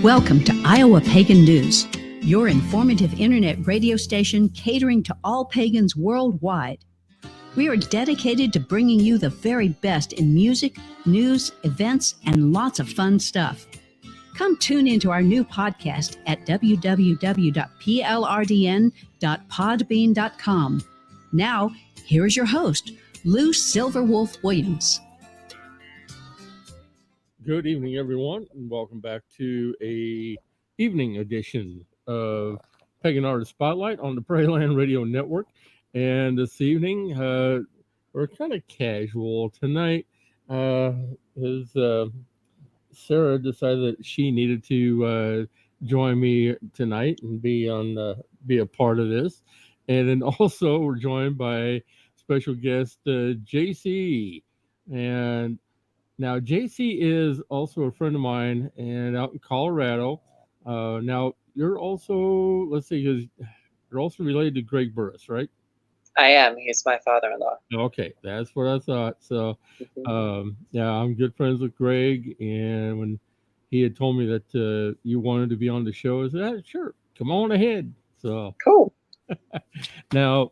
Welcome to Iowa Pagan News, your informative internet radio station catering to all pagans worldwide. We are dedicated to bringing you the very best in music, news, events, and lots of fun stuff. Come tune into our new podcast at www.plrdn.podbean.com. Now, here is your host, Lou Silverwolf Williams. Good evening, everyone, and welcome back to a evening edition of Pagan Artist Spotlight on the Prairie Land Radio Network. And this evening, we're kind of casual. Tonight, Sarah decided that she needed to join me tonight and be a part of this. And then also, we're joined by special guest JC. And now, JC is also a friend of mine and out in Colorado. Now, you're also, because you're also related to Greg Burris, right? I am. He's my father-in-law. Okay, that's what I thought. So, yeah, I'm good friends with Greg. And when he had told me that you wanted to be on the show, I said, sure, come on ahead. So cool. Now,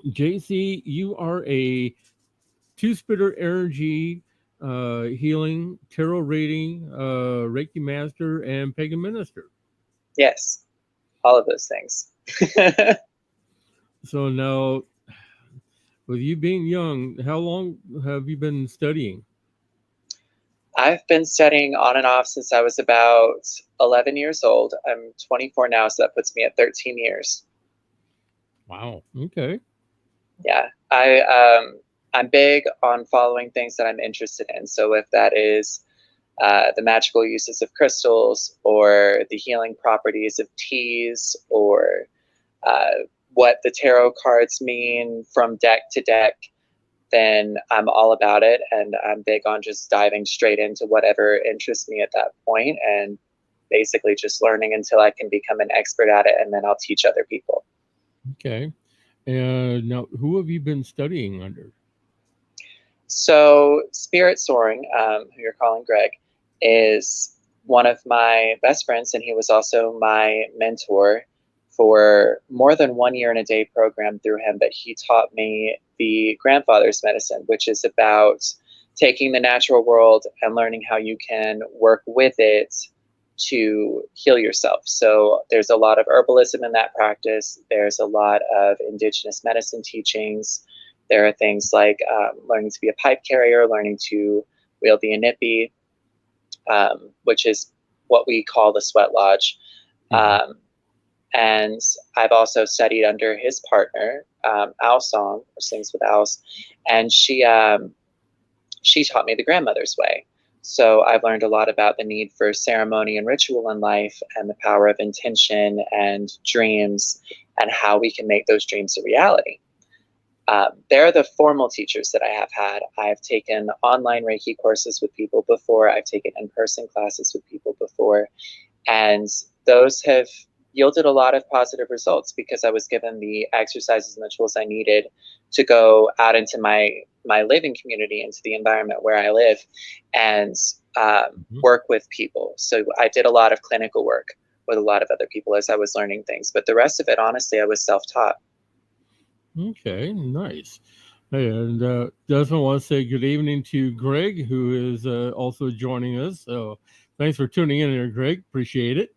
JC, you are a two-spitter energy healing, tarot reading, Reiki master, and pagan minister. Yes, all of those things. So now, with you being young, how long have you been studying? I've been studying on and off since I was about 11 years old. I'm 24 now, so that puts me at 13 years. Wow. Okay. Yeah, I'm big on following things that I'm interested in. So if that is the magical uses of crystals, or the healing properties of teas, or what the tarot cards mean from deck to deck, then I'm all about it. And I'm big on just diving straight into whatever interests me at that point, and basically just learning until I can become an expert at it, and then I'll teach other people. Okay. And now, who have you been studying under? So Spirit Soaring, who you're calling Greg, is one of my best friends, and he was also my mentor for more than 1 year in a day program through him. But he taught me the grandfather's medicine, which is about taking the natural world and learning how you can work with it to heal yourself. So there's a lot of herbalism in that practice. There's a lot of indigenous medicine teachings. There are things like learning to be a pipe carrier, learning to wield the inipi, which is what we call the sweat lodge. And I've also studied under his partner, Owl Song, or Sings with Owls, and she taught me the grandmother's way. So I've learned a lot about the need for ceremony and ritual in life, and the power of intention and dreams, and how we can make those dreams a reality. They're the formal teachers that I have had. I've taken online Reiki courses with people before. I've taken in-person classes with people before. And those have yielded a lot of positive results, because I was given the exercises and the tools I needed to go out into my living community, into the environment where I live, and work with people. So I did a lot of clinical work with a lot of other people as I was learning things. But the rest of it, honestly, I was self-taught. Okay, nice. And definitely want to say good evening to Greg, who is also joining us. So thanks for tuning in here, Greg. Appreciate it.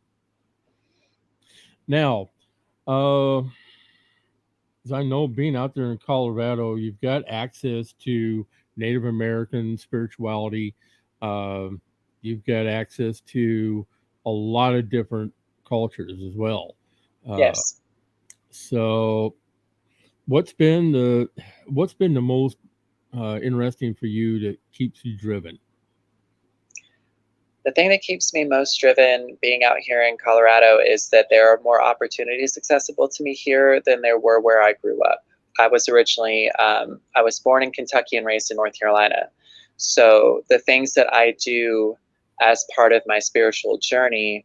Now, as I know, being out there in Colorado, you've got access to Native American spirituality. You've got access to a lot of different cultures as well. Yes. So what's been the most interesting for you that keeps you driven? The thing that keeps me most driven being out here in Colorado is that there are more opportunities accessible to me here than there were where I grew up. I was originally, I was born in Kentucky and raised in North Carolina. So the things that I do as part of my spiritual journey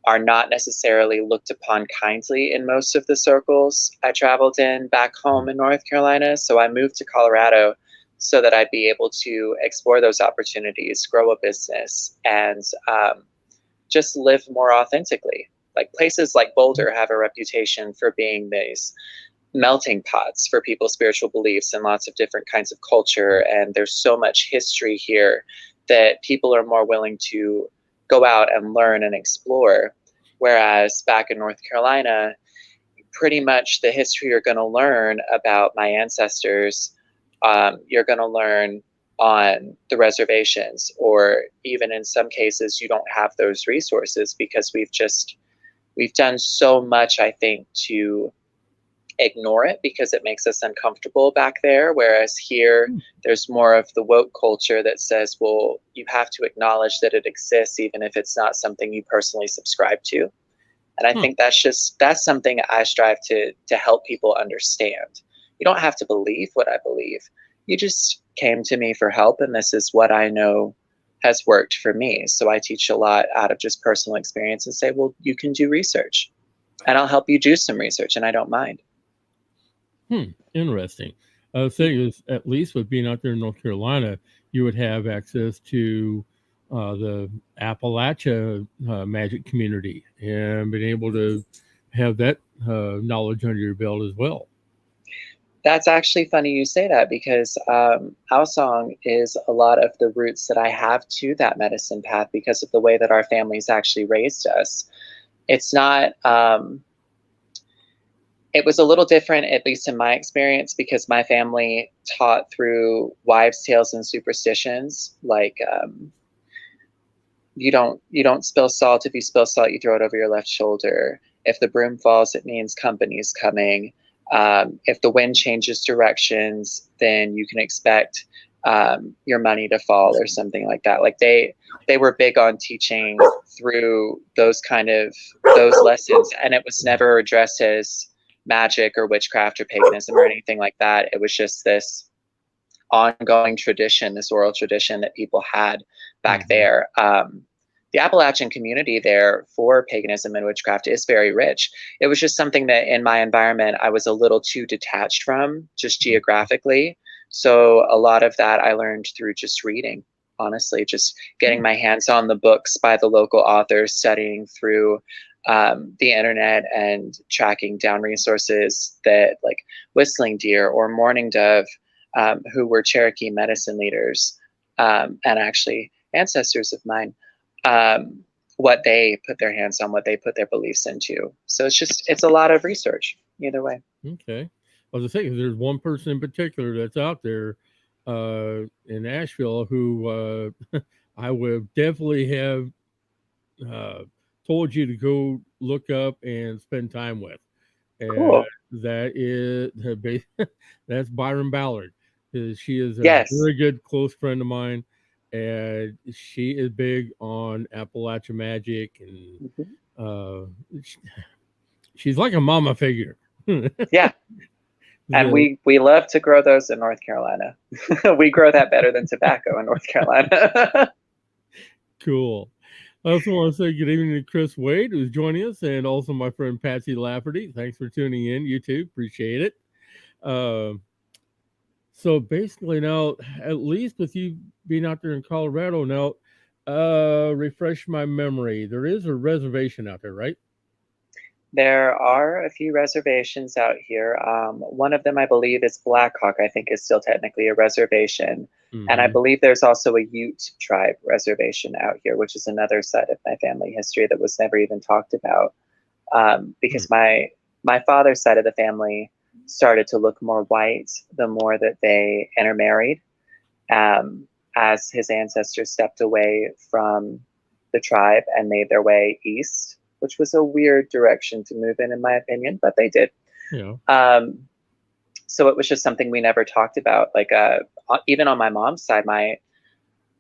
are not necessarily looked upon kindly in most of the circles I traveled in back home in North Carolina. So I moved to Colorado so that I'd be able to explore those opportunities, grow a business, and just live more authentically. Like places like Boulder have a reputation for being these melting pots for people's spiritual beliefs and lots of different kinds of culture. And there's so much history here that people are more willing to go out and learn and explore. Whereas back in North Carolina, pretty much the history you're going to learn about my ancestors, you're going to learn on the reservations, or even in some cases, you don't have those resources because we've done so much, I think, to ignore it because it makes us uncomfortable back there. Whereas here, there's more of the woke culture that says, well, you have to acknowledge that it exists, even if it's not something you personally subscribe to. And I think that's something I strive to help people understand. You don't have to believe what I believe. You just came to me for help, and this is what I know has worked for me. So I teach a lot out of just personal experience and say, well, you can do research, and I'll help you do some research, and I don't mind. Interesting. I was saying is, at least with being out there in North Carolina, you would have access to the Appalachia magic community and being able to have that knowledge under your belt as well. That's actually funny you say that, because Song is a lot of the roots that I have to that medicine path because of the way that our families actually raised us. It's not, it was a little different, at least in my experience, because my family taught through wives' tales and superstitions. Like, you don't spill salt. If you spill salt, you throw it over your left shoulder. If the broom falls, it means company's coming. If the wind changes directions, then you can expect your money to fall or something like that. Like they were big on teaching through those lessons, and it was never addressed as magic or witchcraft or paganism or anything like that. It was just this ongoing tradition, this oral tradition that people had back there. The Appalachian community there for paganism and witchcraft is very rich. It was just something that in my environment, I was a little too detached from, just geographically. So a lot of that I learned through just reading, honestly, just getting my hands on the books by the local authors, studying through the internet and tracking down resources that like Whistling Deer or Mourning Dove, who were Cherokee medicine leaders and actually ancestors of mine. What they put their hands on, what they put their beliefs into. So it's a lot of research either way. Okay. I was saying, there's one person in particular that's out there in Nashville who I would definitely have told you to go look up and spend time with. And cool. That is that's Byron Ballard. She is a yes. very good close friend of mine, and she is big on Appalachian magic, and she's like a mama figure. Yeah. And we love to grow those in North Carolina. We grow that better than tobacco in North Carolina. Cool. I also want to say good evening to Chris Wade, who's joining us, and also my friend Patsy Lafferty. Thanks for tuning in, you too. Appreciate it. So basically now, at least with you being out there in Colorado now, refresh my memory. There is a reservation out there, right? There are a few reservations out here. One of them, I believe, is Blackhawk. I think is still technically a reservation. And I believe there's also a Ute tribe reservation out here, which is another side of my family history that was never even talked about. Because my father's side of the family started to look more white the more that they intermarried, as his ancestors stepped away from the tribe and made their way east, which was a weird direction to move in my opinion, but they did. Yeah. So it was just something we never talked about. Like, even on my mom's side,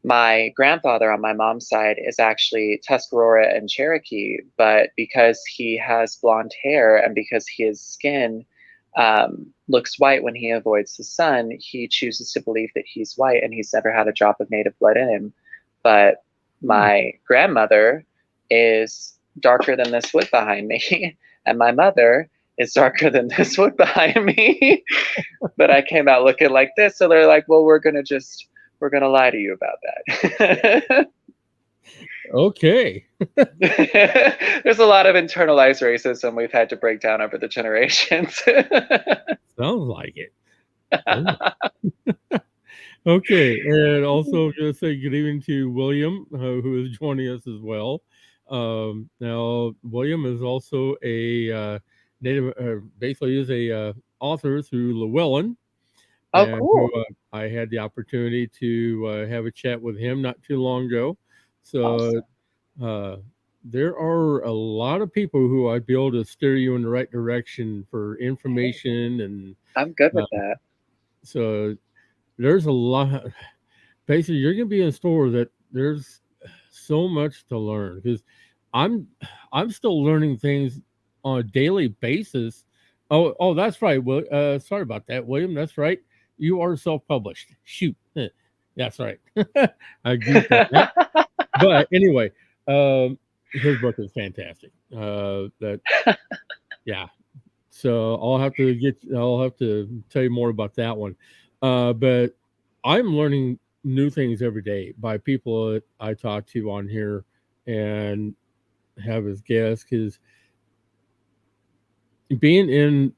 my grandfather on my mom's side is actually Tuscarora and Cherokee, but because he has blonde hair and because his skin looks white when he avoids the sun, he chooses to believe that he's white, and he's never had a drop of native blood in him. But my grandmother is darker than this wood behind me, and my mother is darker than this wood behind me. But I came out looking like this, so they're like, well, we're gonna lie to you about that. Okay. There's a lot of internalized racism we've had to break down over the generations. Sounds like it. Okay, and also just say good evening to William, who is joining us as well. Now, William is also a native, basically is a author through Llewellyn, Oh, and who cool. I had the opportunity to have a chat with him not too long ago. So Awesome. uh, there are a lot of people who I'd be able to steer you in the right direction for Hey, information, and I'm good uh, with that. so there's a lot. Basically, you're going to be in a store that there's so much to learn because I'm I'm still learning things on a daily basis. Oh, that's right. Well, sorry about that, William. That's right. You are self-published. Shoot, that's right. I goofed on that. But anyway, his book is fantastic. That yeah. So I'll have to tell you more about that one. But I'm learning new things every day by people that I talk to on here and have as guests because being in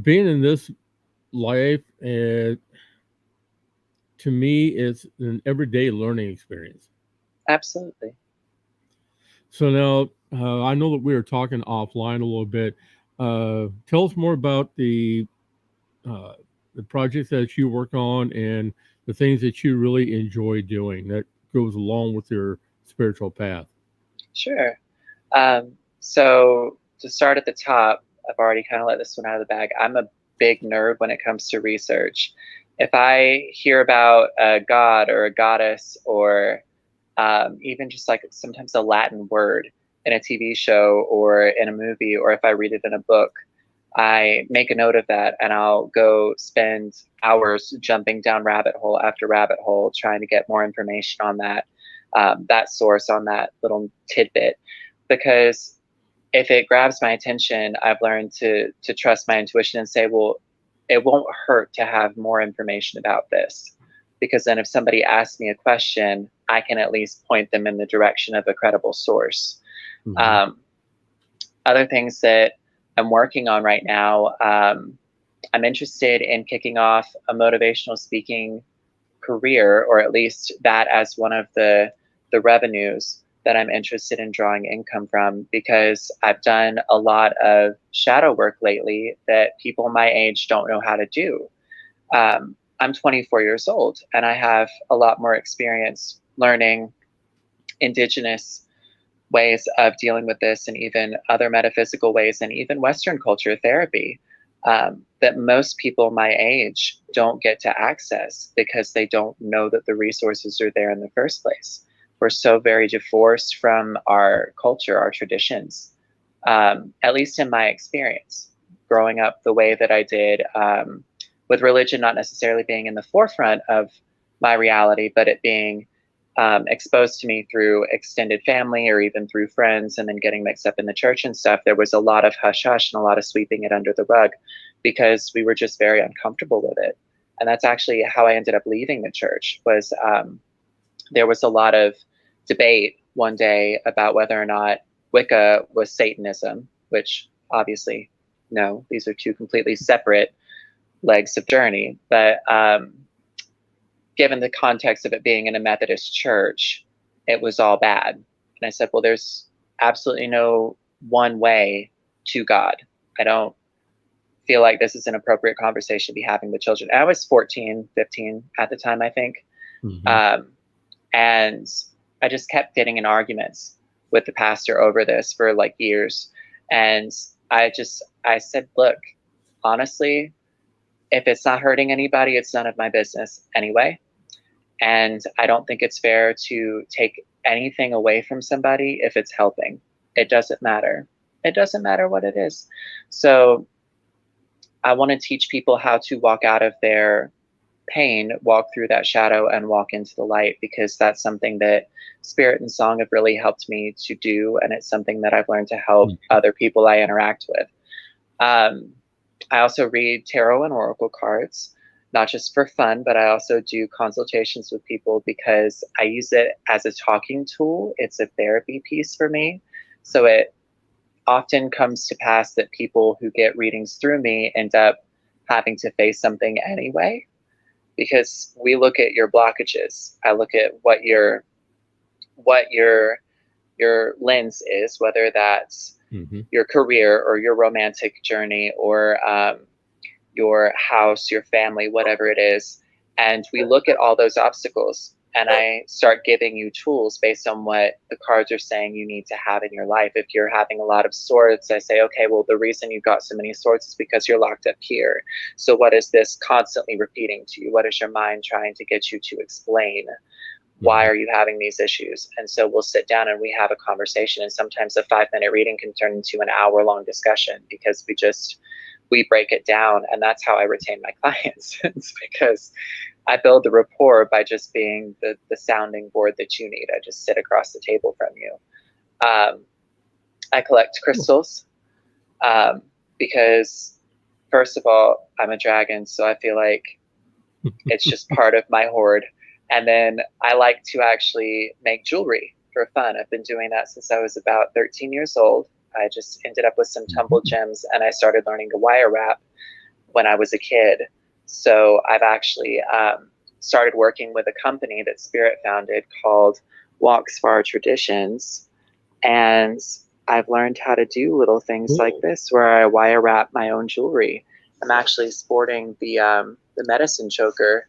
being in this life, to me, it's an everyday learning experience. Absolutely. So now I know that we were talking offline a little bit. Tell us more about uh, the projects that you work on and the things that you really enjoy doing that goes along with your spiritual path. Sure. So to start at the top, I've already kind of let this one out of the bag. I'm a big nerd when it comes to research. If I hear about a god or a goddess or even just like sometimes a Latin word in a TV show or in a movie, or if I read it in a book, I make a note of that and I'll go spend hours jumping down rabbit hole after rabbit hole trying to get more information on that source, on that little tidbit. Because if it grabs my attention, I've learned to trust my intuition and say, well, it won't hurt to have more information about this. Because then if somebody asks me a question, I can at least point them in the direction of a credible source. Mm-hmm. Um, Other things that I'm working on right now, I'm interested in kicking off a motivational speaking career, or at least that as one of the revenues that I'm interested in drawing income from, because I've done a lot of shadow work lately that people my age don't know how to do. I'm 24 years old and I have a lot more experience learning indigenous ways of dealing with this and even other metaphysical ways and even Western culture therapy that most people my age don't get to access because they don't know that the resources are there in the first place. We're so very divorced from our culture, our traditions, at least in my experience, growing up the way that I did, with religion not necessarily being in the forefront of my reality, but it being exposed to me through extended family or even through friends, and then getting mixed up in the church and stuff. There was a lot of hush hush and a lot of sweeping it under the rug because we were just very uncomfortable with it. And that's actually how I ended up leaving the church. Was there was a lot of debate one day about whether or not Wicca was Satanism, which obviously no, these are two completely separate legs of journey. But given the context of it being in a Methodist church, it was all bad. And I said, well, there's absolutely no one way to God. I don't feel like this is an appropriate conversation to be having with children. I was 14, 15 at the time, I think. Mm-hmm. And I just kept getting in arguments with the pastor over this for like years. And I said, look, honestly, if it's not hurting anybody, it's none of my business anyway. And I don't think it's fair to take anything away from somebody if it's helping. It doesn't matter. It doesn't matter what it is. So I want to teach people how to walk out of their pain, walk through that shadow, and walk into the light, because that's something that Spirit and Song have really helped me to do. And it's something that I've learned to help other people I interact with. I also read tarot and oracle cards. not just for fun, but I also do consultations with people because I use it as a talking tool. It's a therapy piece for me. So it often comes to pass that people who get readings through me end up having to face something anyway, because we look at your blockages. I look at what your lens is, whether that's your career or your romantic journey or your house, your family, whatever it is. And we look at all those obstacles, and I start giving you tools based on what the cards are saying you need to have in your life. If you're having a lot of swords, I say, okay, well, the reason you've got so many swords is because you're locked up here. So what is this constantly repeating to you? What is your mind trying to get you to explain? Why are you having these issues? And so we'll sit down and we have a conversation. And sometimes a 5-minute reading can turn into an hour-long discussion because we break it down. And that's how I retain my clients. It's because I build the rapport by just being the sounding board that you need. I just sit across the table from you. I collect crystals because, first of all, I'm a dragon, so I feel like it's just part of my hoard. And then I like to actually make jewelry for fun. I've been doing that since I was about 13 years old. I just ended up with some tumbled gems, and I started learning to wire wrap when I was a kid. So I've actually started working with a company that Spirit founded called Walks Far Traditions. And I've learned how to do little things like this where I wire wrap my own jewelry. I'm actually sporting the medicine choker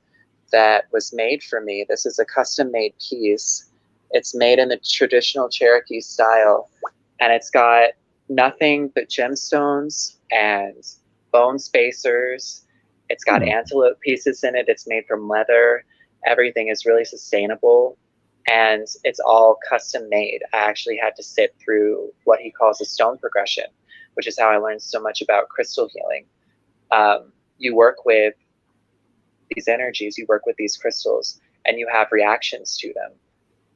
that was made for me. This is a custom made piece. It's made in the traditional Cherokee style, and it's got nothing but gemstones and bone spacers. It's got antelope pieces in it. It's made from leather. Everything is really sustainable, and it's all custom made. I actually had to sit through what he calls a stone progression, which is how I learned so much about crystal healing. You work with these energies, you work with these crystals, and you have reactions to them,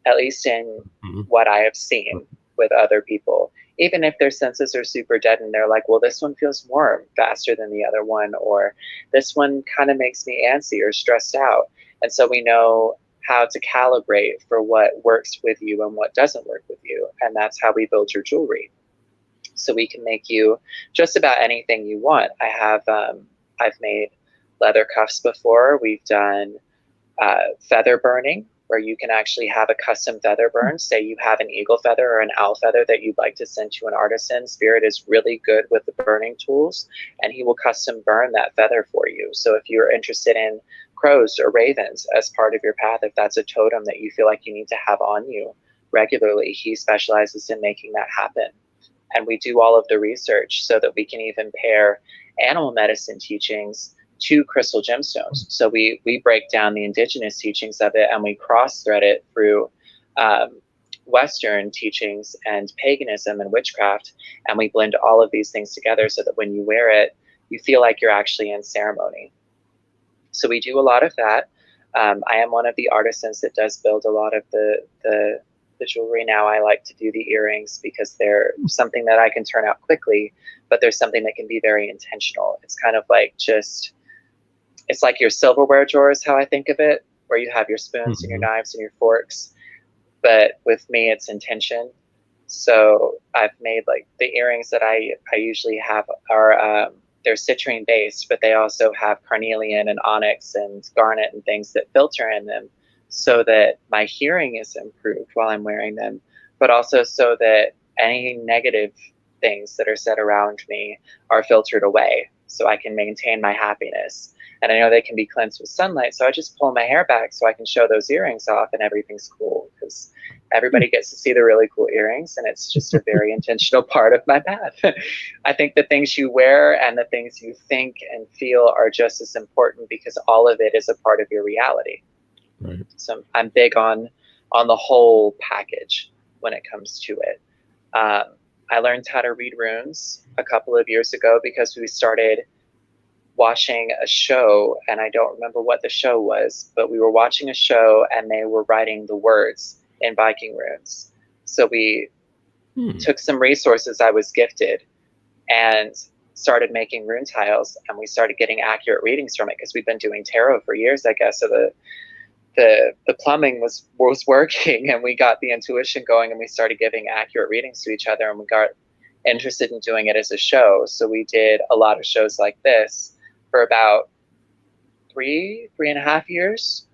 at least in what I have seen with other people. Even if their senses are super dead and they're like, well, this one feels warm faster than the other one, or this one kind of makes me antsy or stressed out. And so we know how to calibrate for what works with you and what doesn't work with you. And that's how we build your jewelry. So we can make you just about anything you want. I've made leather cuffs before. We've done feather burning, where you can actually have a custom feather burn. Say you have an eagle feather or an owl feather that you'd like to send to an artisan. Spirit is really good with the burning tools, and he will custom burn that feather for you. So if you're interested in crows or ravens as part of your path, if that's a totem that you feel like you need to have on you regularly, he specializes in making that happen. And we do all of the research so that we can even pair animal medicine teachings to crystal gemstones. So we break down the indigenous teachings of it, and we cross-thread it through Western teachings and paganism and witchcraft, and we blend all of these things together so that when you wear it, you feel like you're actually in ceremony. So we do a lot of that. I am one of the artisans that does build a lot of the jewelry now. I like to do the earrings because they're something that I can turn out quickly, but there's something that can be very intentional. It's kind of like it's like your silverware drawer is how I think of it, where you have your spoons and your knives and your forks. But with me, it's intention. So I've made like the earrings that I usually have are they're citrine based, but they also have carnelian and onyx and garnet and things that filter in them so that my hearing is improved while I'm wearing them, but also so that any negative things that are said around me are filtered away so I can maintain my happiness. And I know they can be cleansed with sunlight, so I just pull my hair back so I can show those earrings off and everything's cool, because everybody gets to see the really cool earrings, and it's just a very intentional part of my path. I think the things you wear and the things you think and feel are just as important, because all of it is a part of your reality. Right. So I'm big on the whole package when it comes to it. I learned how to read runes a couple of years ago because we started watching a show, and I don't remember what the show was, but we were watching a show and they were writing the words in Viking runes. So we took some resources I was gifted and started making rune tiles, and we started getting accurate readings from it because we've been doing tarot for years, I guess. So the plumbing was working, and we got the intuition going, and we started giving accurate readings to each other, and we got interested in doing it as a show. So we did a lot of shows like this for about 3.5 years.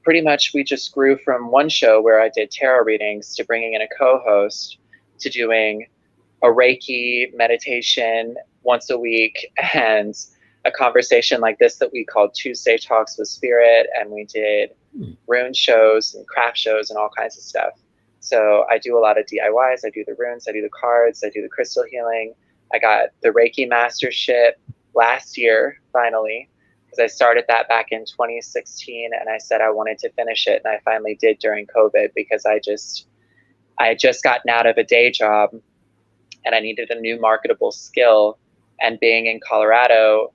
Pretty much we just grew from one show where I did tarot readings to bringing in a co-host to doing a Reiki meditation once a week and a conversation like this that we called Tuesday Talks with Spirit. And we did rune shows and craft shows and all kinds of stuff. So I do a lot of DIYs. I do the runes, I do the cards, I do the crystal healing. I got the Reiki mastership last year, finally, because I started that back in 2016, and I said I wanted to finish it, and I finally did during COVID, because I had just gotten out of a day job, and I needed a new marketable skill. And being in Colorado,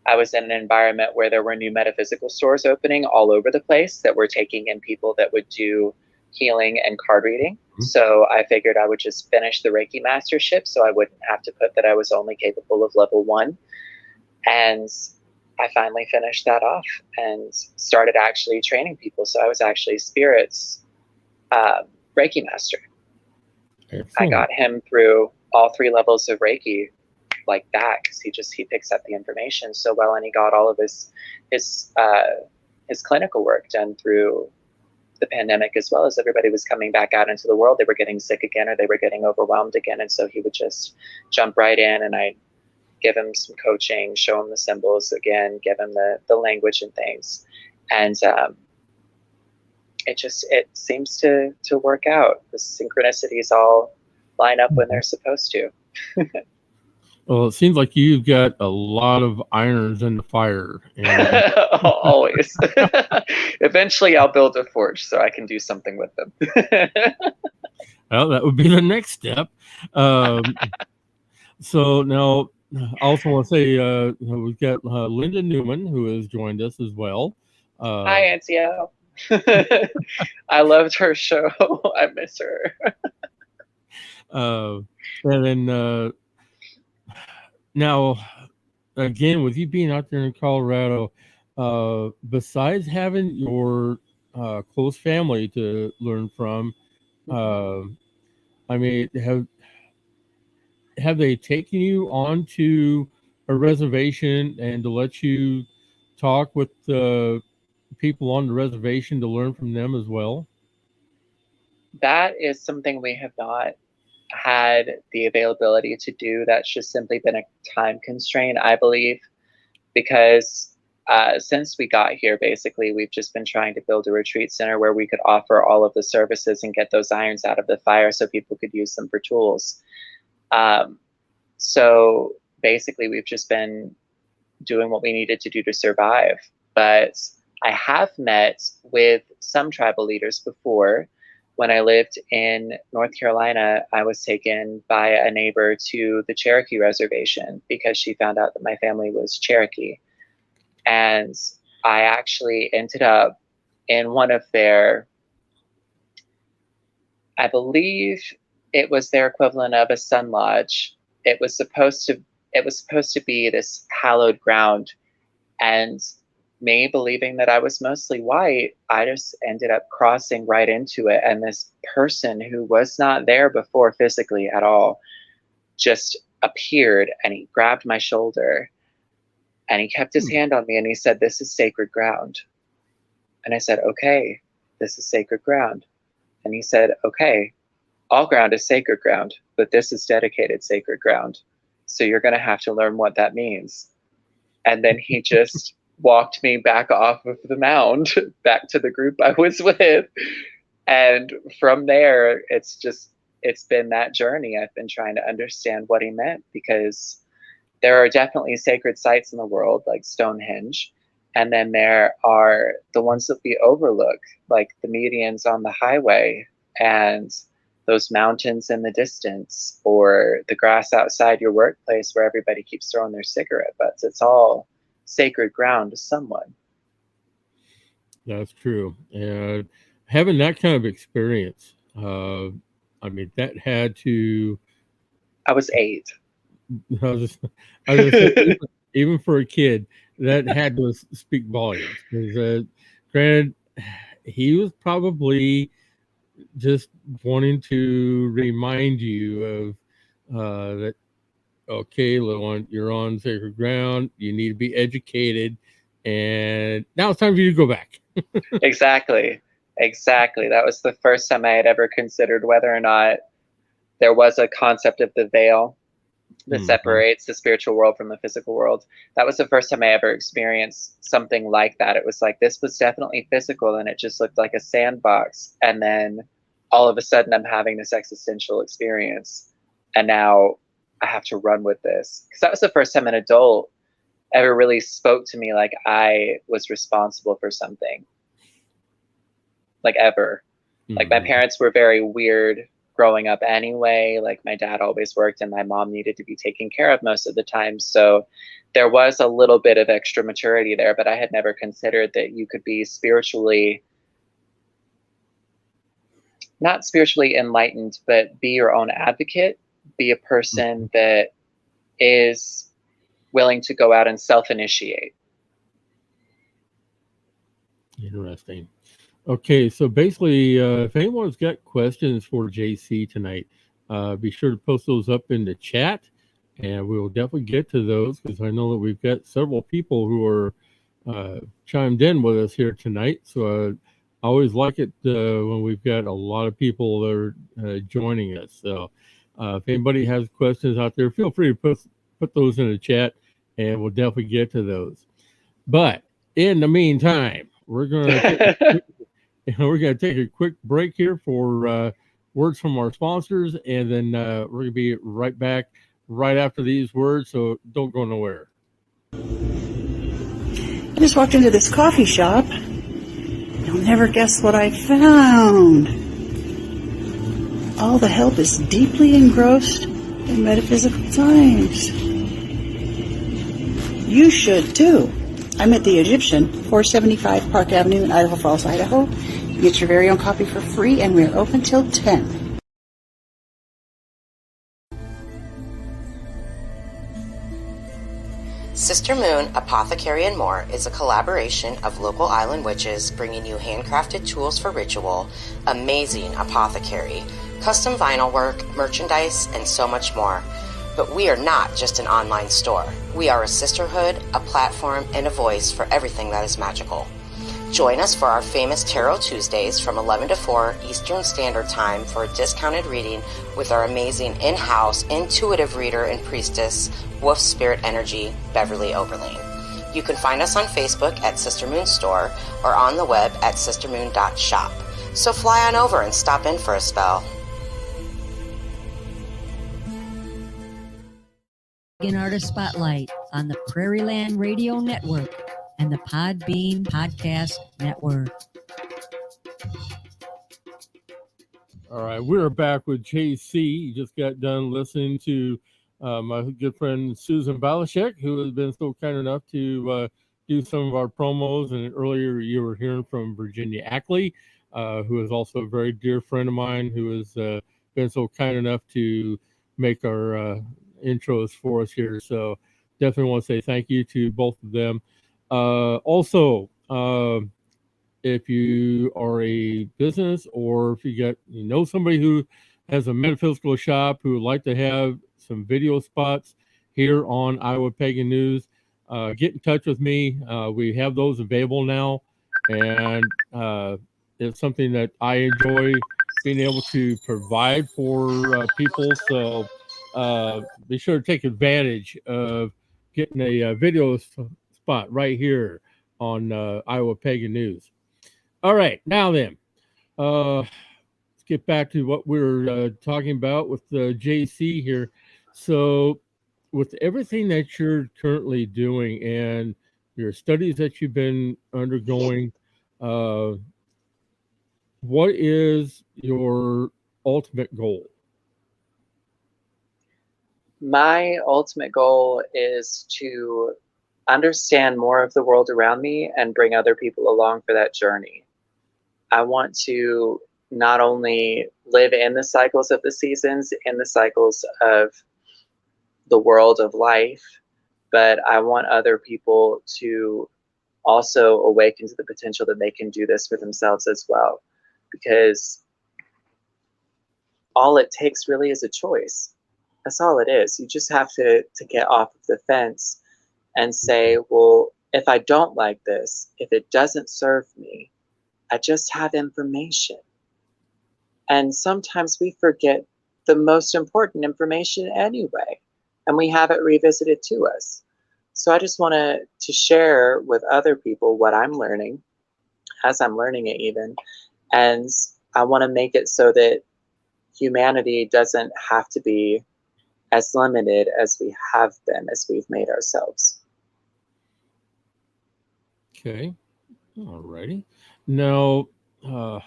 I was in an environment where there were new metaphysical stores opening all over the place that were taking in people that would do healing and card reading. So I figured I would just finish the Reiki mastership so I wouldn't have to put that I was only capable of level 1. And I finally finished that off and started actually training people. So I was actually Spirit's Reiki master. Excellent. I got him through all 3 levels of Reiki like that, because he picks up the information so well, and he got all of his clinical work done through the pandemic, as well as everybody was coming back out into the world. They were getting sick again, or they were getting overwhelmed again, and so he would just jump right in, and I give him some coaching, show him the symbols again, give him the language and things, and it seems to work out. The synchronicities all line up when they're supposed to. Well, it seems like you've got a lot of irons in the fire. And always. Eventually I'll build a forge so I can do something with them. Well, that would be the next step. So now I also want to say we've got Linda Newman, who has joined us as well. Hi, Auntie Al. I loved her show. I miss her. And then now, again, with you being out there in Colorado, besides having your close family to learn from, I mean, have they taken you onto a reservation and to let you talk with the people on the reservation to learn from them as well? That is something we have not had the availability to do. That's just simply been a time constraint, I believe, because since we got here, basically, we've just been trying to build a retreat center where we could offer all of the services and get those irons out of the fire so people could use them for tools. So basically, we've just been doing what we needed to do to survive. But I have met with some tribal leaders before. When I lived in North Carolina, I was taken by a neighbor to the Cherokee reservation because she found out that my family was Cherokee. And I actually ended up in one of their, I believe it was their equivalent of a sun lodge. It was supposed to be this hallowed ground. And me believing that I was mostly white, I just ended up crossing right into it. And this person who was not there before physically at all just appeared, and he grabbed my shoulder and he kept his hand on me and he said, "This is sacred ground." And I said, "Okay, this is sacred ground." And he said, "Okay, all ground is sacred ground, but this is dedicated sacred ground. So you're going to have to learn what that means." And then he just walked me back off of the mound, back to the group I was with. And from there, it's been that journey. I've been trying to understand what he meant, because there are definitely sacred sites in the world, like Stonehenge. And then there are the ones that we overlook, like the medians on the highway and those mountains in the distance, or the grass outside your workplace where everybody keeps throwing their cigarette butts. It's all sacred ground to someone. That's true. And having that kind of experience, I mean, that had to... I was 8. I was gonna say, even for a kid, that had to speak volumes. Because, granted, he was probably just wanting to remind you of that. Okay, little one, you're on sacred ground. You need to be educated, and now it's time for you to go back. Exactly. Exactly. That was the first time I had ever considered whether or not there was a concept of the veil that separates the spiritual world from the physical world. That was the first time I ever experienced something like that. It was like, this was definitely physical and it just looked like a sandbox. And then all of a sudden I'm having this existential experience. And now I have to run with this. Because that was the first time an adult ever really spoke to me like I was responsible for something. Like ever. Like my parents were very weird growing up anyway. Like my dad always worked and my mom needed to be taken care of most of the time. So there was a little bit of extra maturity there, but I had never considered that you could be not spiritually enlightened, but be your own advocate, be a person that is willing to go out and self-initiate. Interesting. Okay, so basically, if anyone's got questions for JC tonight, be sure to post those up in the chat, and we will definitely get to those because I know that we've got several people who are chimed in with us here tonight. So I always like it when we've got a lot of people that are joining us. So if anybody has questions out there, feel free to put those in the chat, and we'll definitely get to those. But in the meantime, we're going to take a quick break here for words from our sponsors, and then we're going to be right back right after these words, so don't go nowhere. I just walked into this coffee shop. You'll never guess what I found. All the help is deeply engrossed in metaphysical times. You should too. I'm at the Egyptian, 475 Park Avenue in Idaho Falls, Idaho. You get your very own coffee for free, and we're open till 10. Sister Moon Apothecary and More is a collaboration of local island witches bringing you handcrafted tools for ritual, amazing apothecary, custom vinyl work, merchandise, and so much more. But we are not just an online store. We are a sisterhood, a platform, and a voice for everything that is magical. Join us for our famous Tarot Tuesdays from 11 to 4 Eastern Standard Time for a discounted reading with our amazing in-house intuitive reader and priestess, Wolf Spirit Energy, Beverly Oberlin. You can find us on Facebook at Sister Moon Store or on the web at sistermoon.shop. So fly on over and stop in for a spell. Pagan Artist Spotlight on the Prairie Land Radio Network and the Podbean Podcast Network. All right, we're back with JC. You just got done listening to my good friend Susan Balashek, who has been so kind enough to do some of our promos. And earlier you were hearing from Virginia Ackley, who is also a very dear friend of mine, who has been so kind enough to make our intros for us here. So definitely want to say thank you to both of them. Also, if you are a business or if you know somebody who has a metaphysical shop who would like to have some video spots here on Iowa Pagan News, get in touch with me. We have those available now, and it's something that I enjoy being able to provide for people. So be sure to take advantage of getting a video spot right here on Iowa Pagan News. All right, now then, let's get back to what we're talking about with JC here. So, with everything that you're currently doing and your studies that you've been undergoing, what is your ultimate goal? My ultimate goal is to understand more of the world around me and bring other people along for that journey. I want to not only live in the cycles of the seasons, in the cycles of the world of life, but I want other people to also awaken to the potential that they can do this for themselves as well, because all it takes really is a choice. That's all it is. You just have to get off of the fence and say, well, if I don't like this, if it doesn't serve me, I just have information. And sometimes we forget the most important information anyway, and we have it revisited to us. So I just want to share with other people what I'm learning as I'm learning it even. And I want to make it so that humanity doesn't have to be as limited as we have been, as we've made ourselves. Okay. All righty. Now, and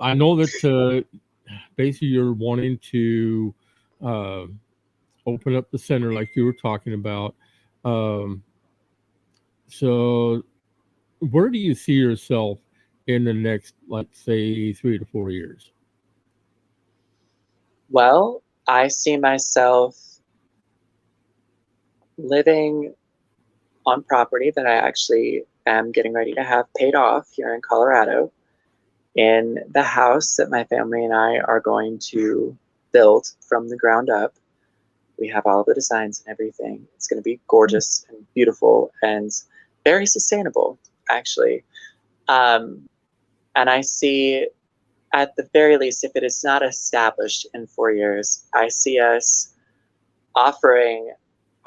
I know that basically you're wanting to open up the center like you were talking about. So where do you see yourself in the next, like, say, 3 to 4 years? Well, I see myself living on property that I actually am getting ready to have paid off here in Colorado, in the house that my family and I are going to build from the ground up. We have all the designs and everything. It's going to be gorgeous and beautiful and very sustainable, actually. And I see, at the very least, if it is not established in 4 years, I see us offering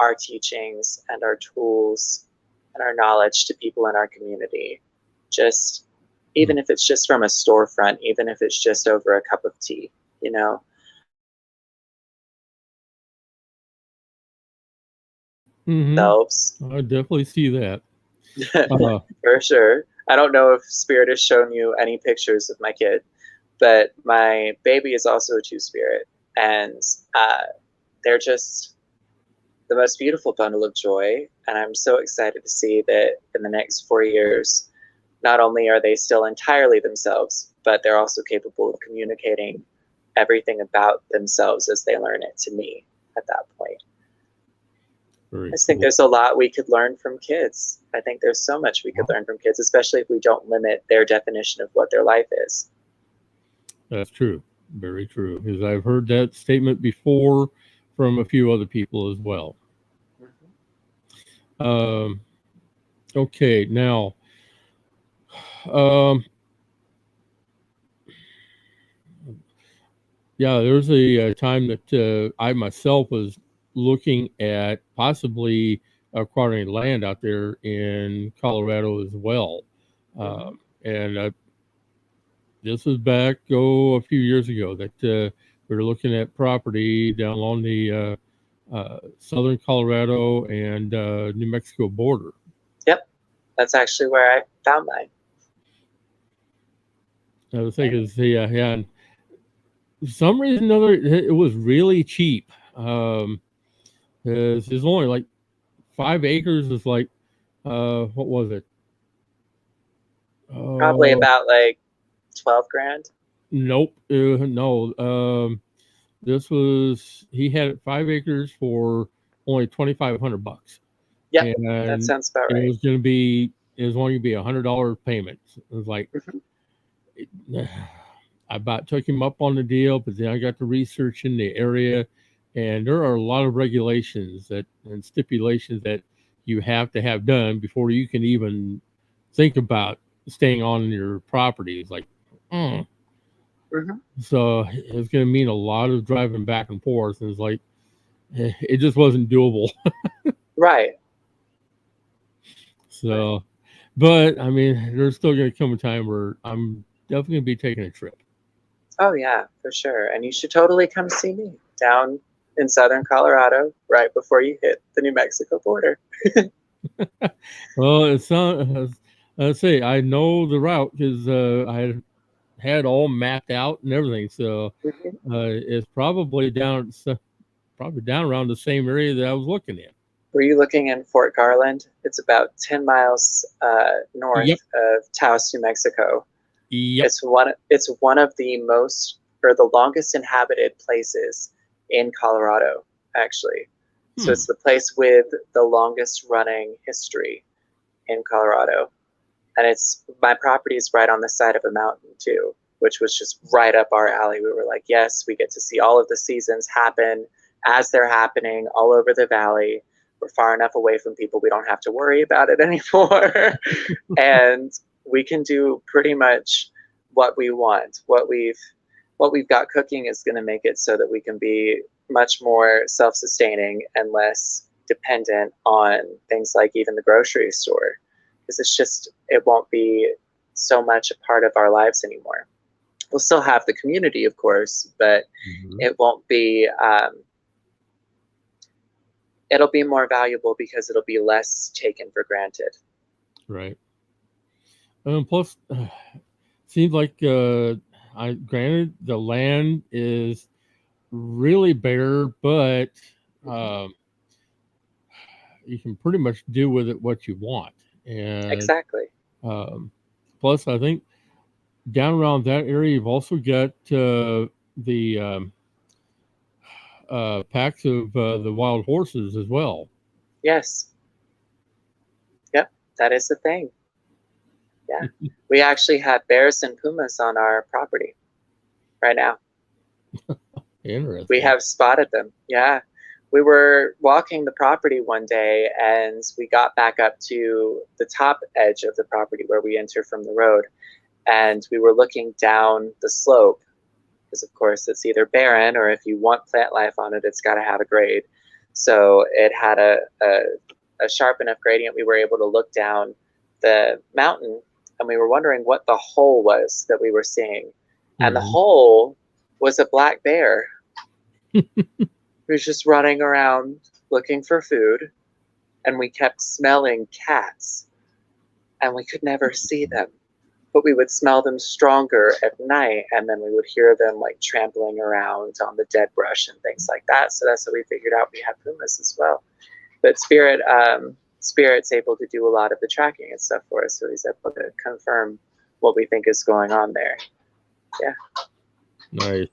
our teachings and our tools and our knowledge to people in our community. Just, even if it's just from a storefront, even if it's just over a cup of tea, you know. I definitely see that. For sure. I don't know if Spirit has shown you any pictures of my kid, but my baby is also a two-spirit, and they're just the most beautiful bundle of joy. And I'm so excited to see that in the next 4 years, not only are they still entirely themselves, but they're also capable of communicating everything about themselves as they learn it to me at that point. I just think there's a lot we could learn from kids. I think there's so much we could learn from kids, especially if we don't limit their definition of what their life is. That's true. Very true. Because I've heard that statement before from a few other people as well. Okay, now, yeah, there's a time that I myself was looking at possibly acquiring land out there in Colorado as well. And this was back, a few years ago, that we were looking at property down along the southern Colorado and New Mexico border. Yep, that's actually where I found mine. I was thinking, yeah, and for some reason or another, it was really cheap. It's only like 5 acres is like, what was it? Probably about like 12 grand. Nope. No. This was, he had 5 acres for only $2,500. Yeah, that sounds about right. It was only going to be $100 payment. It was like, I about took him up on the deal, but then I got to researching the area, and there are a lot of regulations and stipulations that you have to have done before you can even think about staying on your property. It's like, So it's going to mean a lot of driving back and forth. And it's like, it just wasn't doable. Right. So, but I mean, there's still going to come a time where I'm definitely going to be taking a trip. Oh yeah, for sure. And you should totally come see me down in southern Colorado right before you hit the New Mexico border. Well, it's let's say I know the route because I had all mapped out and everything. So it's probably down around the same area that I was looking at. Were you looking in Fort Garland? It's about 10 miles north of Taos, New Mexico. Yep. It's one of the most, or the longest inhabited places in Colorado, actually. So it's the place with the longest running history in Colorado. And my property is right on the side of a mountain too, which was just right up our alley. We were like, yes, we get to see all of the seasons happen as they're happening all over the valley. We're far enough away from people. We don't have to worry about it anymore. And we can do pretty much what we want. What we've got cooking is going to make it so that we can be much more self-sustaining and less dependent on things like even the grocery store, because it won't be so much a part of our lives anymore. We'll still have the community, of course, but it won't be, it'll be more valuable because it'll be less taken for granted. Right. Plus, seems like, granted, the land is really bare, but you can pretty much do with it what you want. And Exactly. plus, I think down around that area, you've also got the packs of the wild horses as well. Yes. Yep, that is the thing. Yeah. We actually have bears and pumas on our property right now. Interesting. We have spotted them. Yeah. We were walking the property one day and we got back up to the top edge of the property where we enter from the road. And we were looking down the slope because, of course, it's either barren or if you want plant life on it, it's got to have a grade. So it had a sharp enough gradient. We were able to look down the mountain and we were wondering what the hole was that we were seeing. And the hole was a black bear. He was just running around looking for food, and we kept smelling cats, and we could never see them, but we would smell them stronger at night, and then we would hear them like trampling around on the dead brush and things like that. So that's what we figured out. We had pumas as well, but Spirit's able to do a lot of the tracking and stuff for us, so he's able to confirm what we think is going on there. Yeah. Nice.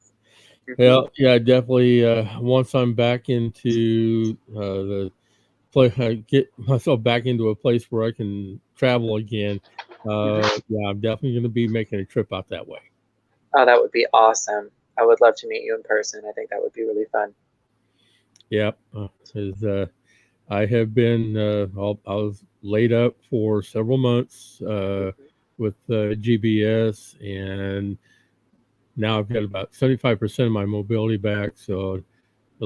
Well, yeah, definitely. Once I'm back into the place, I get myself back into a place where I can travel again. Yeah, I'm definitely going to be making a trip out that way. Oh, that would be awesome. I would love to meet you in person. I think that would be really fun. Yep. I have been, I was laid up for several months with GBS, and now I've got about 75% of my mobility back. So at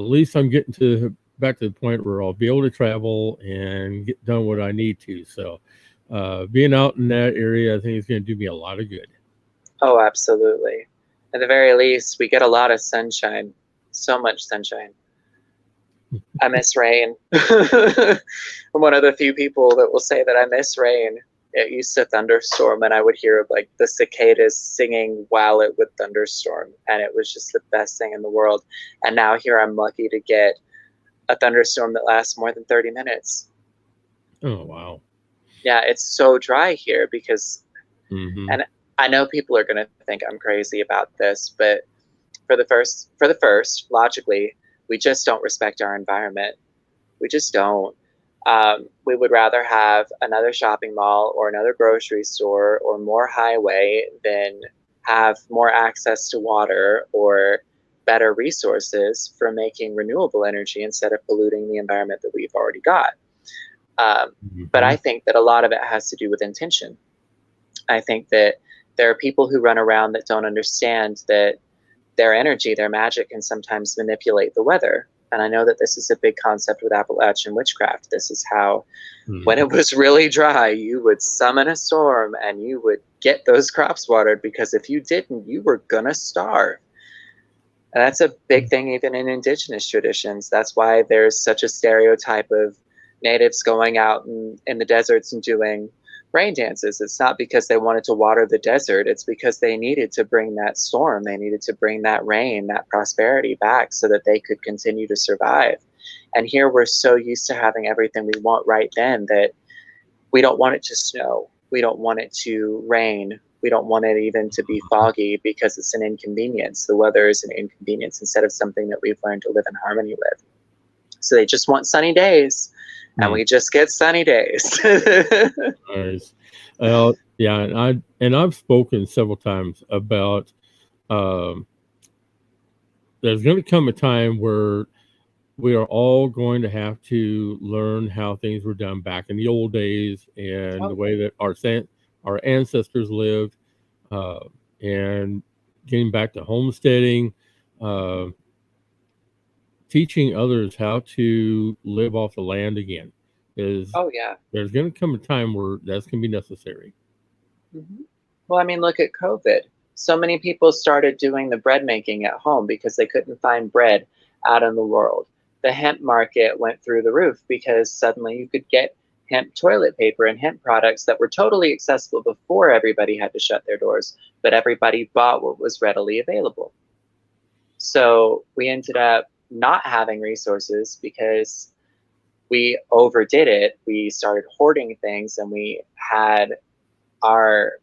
least I'm getting back to the point where I'll be able to travel and get done what I need to. So being out in that area, I think is going to do me a lot of good. Oh, absolutely. At the very least, we get a lot of sunshine, so much sunshine. I miss rain. I'm one of the few people that will say that I miss rain. It used to thunderstorm and I would hear like the cicadas singing while it would thunderstorm, and it was just the best thing in the world. And now here I'm lucky to get a thunderstorm that lasts more than 30 minutes. Oh, wow. Yeah, it's so dry here because, and I know people are going to think I'm crazy about this, but for the first, logically, we just don't respect our environment. We just don't. We would rather have another shopping mall or another grocery store or more highway than have more access to water or better resources for making renewable energy instead of polluting the environment that we've already got. But I think that a lot of it has to do with intention. I think that there are people who run around that don't understand that their energy, their magic can sometimes manipulate the weather. And I know that this is a big concept with Appalachian witchcraft. This is how, when it was really dry, you would summon a storm and you would get those crops watered, because if you didn't, you were gonna starve. And that's a big thing even in indigenous traditions. That's why there's such a stereotype of natives going out in the deserts and doing rain dances. It's not because they wanted to water the desert. It's because they needed to bring that storm. They needed to bring that rain, that prosperity back so that they could continue to survive. And here we're so used to having everything we want right then that we don't want it to snow. We don't want it to rain. We don't want it even to be foggy because it's an inconvenience. The weather is an inconvenience instead of something that we've learned to live in harmony with. So they just want sunny days, and we just get sunny days. Nice. Yeah, and I've spoken several times about there's going to come a time where we are all going to have to learn how things were done back in the old days and the way that our ancestors lived, and getting back to homesteading, teaching others how to live off the land again. There's going to come a time where that's going to be necessary. Mm-hmm. Well, I mean, look at COVID. So many people started doing the bread making at home because they couldn't find bread out in the world. The hemp market went through the roof because suddenly you could get hemp toilet paper and hemp products that were totally accessible before everybody had to shut their doors, but everybody bought what was readily available. So we ended up not having resources because we overdid it. We started hoarding things, and we had our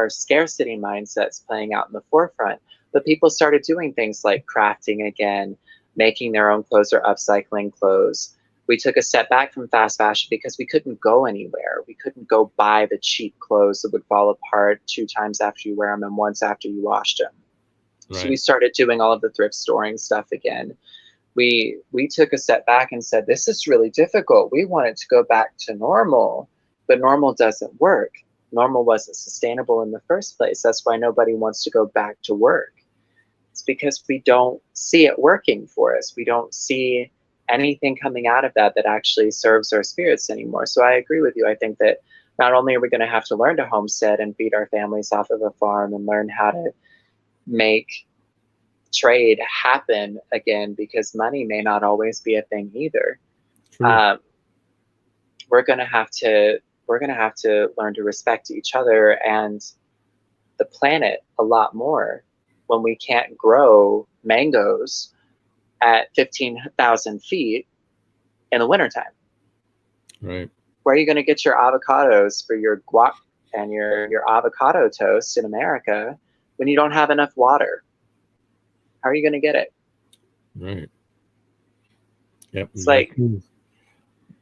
scarcity mindsets playing out in the forefront. But people started doing things like crafting again, making their own clothes or upcycling clothes. We took a step back from fast fashion because we couldn't go anywhere. We couldn't go buy the cheap clothes that would fall apart 2 times after you wear them and once after you washed them. Right. So we started doing all of the thrift storing stuff again. We took a step back and said, this is really difficult. We wanted to go back to normal, but normal doesn't work. Normal wasn't sustainable in the first place. That's why nobody wants to go back to work. It's because we don't see it working for us. We don't see anything coming out of that actually serves our spirits anymore. So I agree with you. I think that not only are we going to have to learn to homestead and feed our families off of a farm and learn how to make trade happen again, because money may not always be a thing either. We're going to have to learn to respect each other and the planet a lot more when we can't grow mangoes at 15,000 feet in the wintertime. Right. Where are you going to get your avocados for your guac and your avocado toast in America when you don't have enough water? How are you going to get it? Right. Yep. It's like,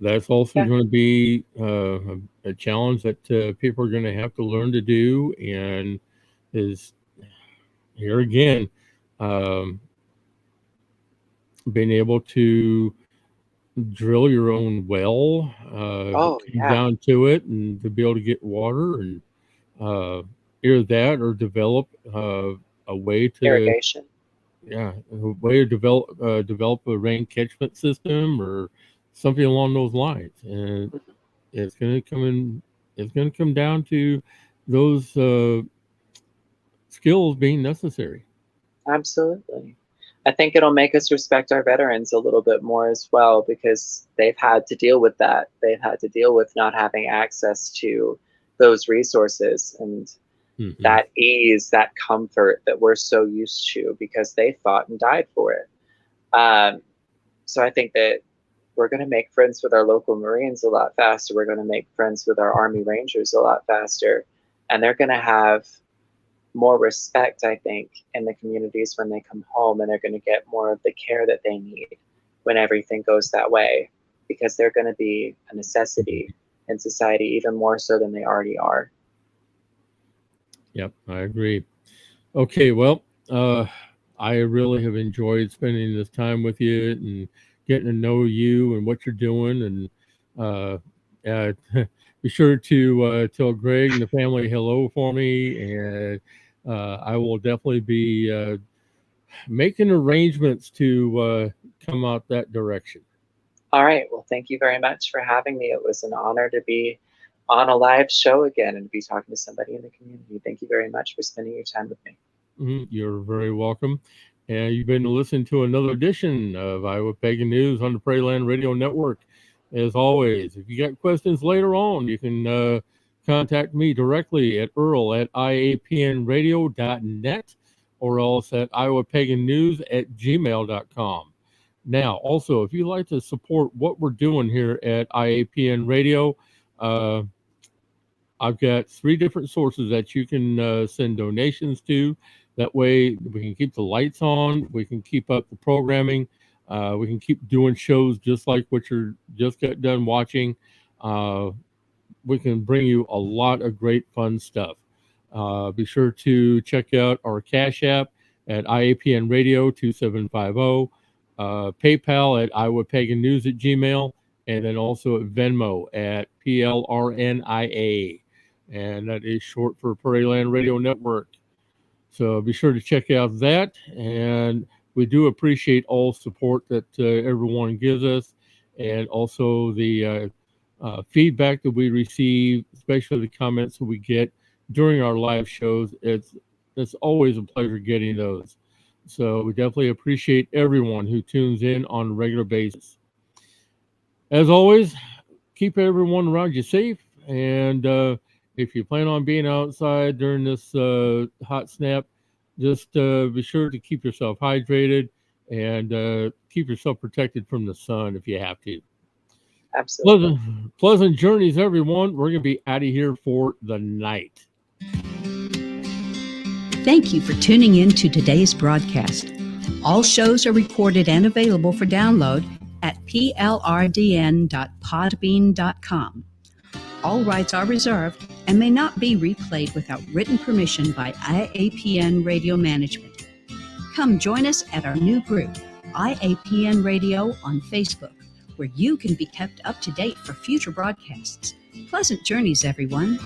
that's also going to be a challenge that people are going to have to learn to do. And is here again, being able to drill your own well, down to it, and to be able to get water, and either that or develop a way to irrigation. Yeah, a way to develop a rain catchment system or something along those lines, and it's going to come down to those skills being necessary. Absolutely. I think it'll make us respect our veterans a little bit more as well, because they've had to deal with that. They've had to deal with not having access to those resources and that ease, that comfort that we're so used to because they fought and died for it. So I think that we're going to make friends with our local Marines a lot faster. We're going to make friends with our Army Rangers a lot faster. And they're going to have more respect, I think, in the communities when they come home, and they're going to get more of the care that they need when everything goes that way, because they're going to be a necessity in society even more so than they already are. Yep, I agree. Okay, well, I really have enjoyed spending this time with you and getting to know you and what you're doing. And be sure to tell Greg and the family hello for me. And I will definitely be making arrangements to come out that direction. All right. Well, thank you very much for having me. It was an honor to be on a live show again and be talking to somebody in the community. Thank you very much for spending your time with me. You're very welcome. And you've been listening to another edition of Iowa Pagan News on the Prairie Radio Network. As always, if you got questions later on, you can contact me directly at earl@iapnradio.net or else at iowapagannews@gmail.com. Now, also, if you'd like to support what we're doing here at IAPN Radio, I've got 3 different sources that you can send donations to. That way we can keep the lights on, we can keep up the programming, we can keep doing shows just like what you're just got done watching. We can bring you a lot of great fun stuff. Be sure to check out our Cash App at IAPN Radio 2750, PayPal at iowapagannews@gmail, and then also at Venmo at PLRNIA. And that is short for Prairie Land Radio Network. So be sure to check out that. And we do appreciate all support that everyone gives us, and also the feedback that we receive, especially the comments that we get during our live shows. It's always a pleasure getting those. So we definitely appreciate everyone who tunes in on a regular basis. As always, keep everyone around you safe. And if you plan on being outside during this hot snap, just be sure to keep yourself hydrated and keep yourself protected from the sun if you have to. Absolutely. Pleasant journeys, everyone. We're going to be out of here for the night. Thank you for tuning in to today's broadcast. All shows are recorded and available for download at plrdn.podbean.com. All rights are reserved and may not be replayed without written permission by IAPN Radio Management. Come join us at our new group, IAPN Radio on Facebook, where you can be kept up to date for future broadcasts. Pleasant journeys, everyone.